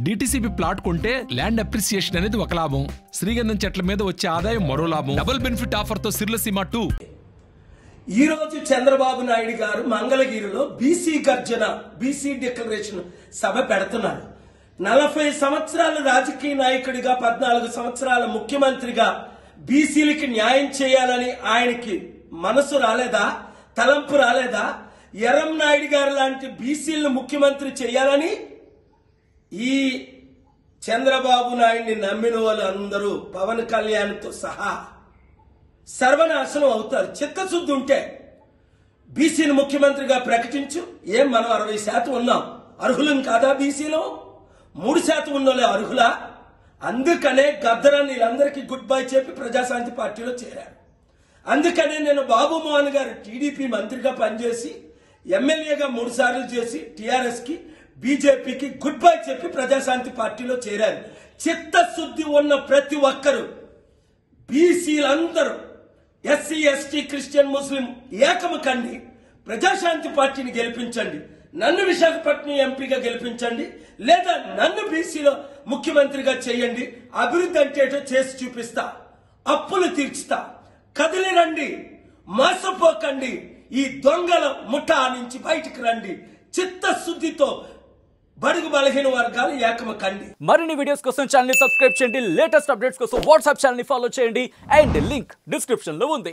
DTCP plot కొంటే land appreciation అనేది ఒక లాభం, శ్రీగంధం చెట్ల మీద వచ్చే ఆదాయం మరో లాభం. డబుల్ బెనిఫిట్ ఆఫర్ తో సిర్లసీమ 2. ఈ రోజు చంద్రబాబు నాయుడు గారు మంగళగిరిలో బీసీ గర్జన, బీసీ డిక్లరేషన్ సభ పెడుతున్నాడు. 40 సంవత్సరాల రాజకీయ నాయకుడిగా, 14 సంవత్సరాల ముఖ్యమంత్రిగా బీసీలకి న్యాయం చేయాలని ఆయనకి మనసు రాలేదా, తలంపు రాలేదా? ఎర్రం నాయుడు గారు లాంటి బీసీలను ముఖ్యమంత్రి చేయాలని ఈ చంద్రబాబు నాయుడిని నమ్మిన వాళ్ళు అందరూ పవన్ కళ్యాణ్తో సహా సర్వనాశనం అవుతారు. చిత్తశుద్ధి ఉంటే బీసీని ముఖ్యమంత్రిగా ప్రకటించు. ఏం మనం 60% ఉన్నాం, అర్హులం కాదా? బీసీలో 3% ఉన్నోళ్ళే అర్హులా? అందుకనే గద్దరాన్ని వీళ్ళందరికీ గుడ్ బై చెప్పి ప్రజాశాంతి పార్టీలో చేరారు. అందుకనే నేను బాబు మోహన్ గారు టీడీపీ మంత్రిగా పనిచేసి ఎమ్మెల్యేగా 3 సార్లు చేసి టీఆర్ఎస్ కి, బీజేపీకి గుడ్ బై చెప్పి ప్రజాశాంతి పార్టీలో చేరారు. చిత్తశుద్ధి ఉన్న ప్రతి ఒక్కరు బీసీలందరూ, ఎస్సీ, ఎస్టీ, క్రిస్టియన్, ముస్లిం ఏకము కండి ప్రజాశాంతి పార్టీని గెలిపించండి. నన్ను విశాఖపట్నం ఎంపీగా గెలిపించండి, లేదా నన్ను బీసీలో ముఖ్యమంత్రిగా చేయండి. అభివృద్ధి అంటే ఏటో చేసి చూపిస్తా, అప్పులు తీర్చుతా. కదిలి రండి, మోసపోకండి. ఈ దొంగల ముఠా నుంచి బయటికి రండి. చిత్తశుద్ధితో బడుగు బలహీన వర్గాలు ఏకము కండి. మరిన్ని వీడియోస్ కోసం ఛానల్ ని సబ్స్క్రైబ్ చేయండి. లేటెస్ట్ అప్డేట్స్ కోసం వాట్సాప్ ఛానల్ ని ఫాలో చేయండి. అండ్ లింక్ డిస్క్రిప్షన్ లో ఉంది.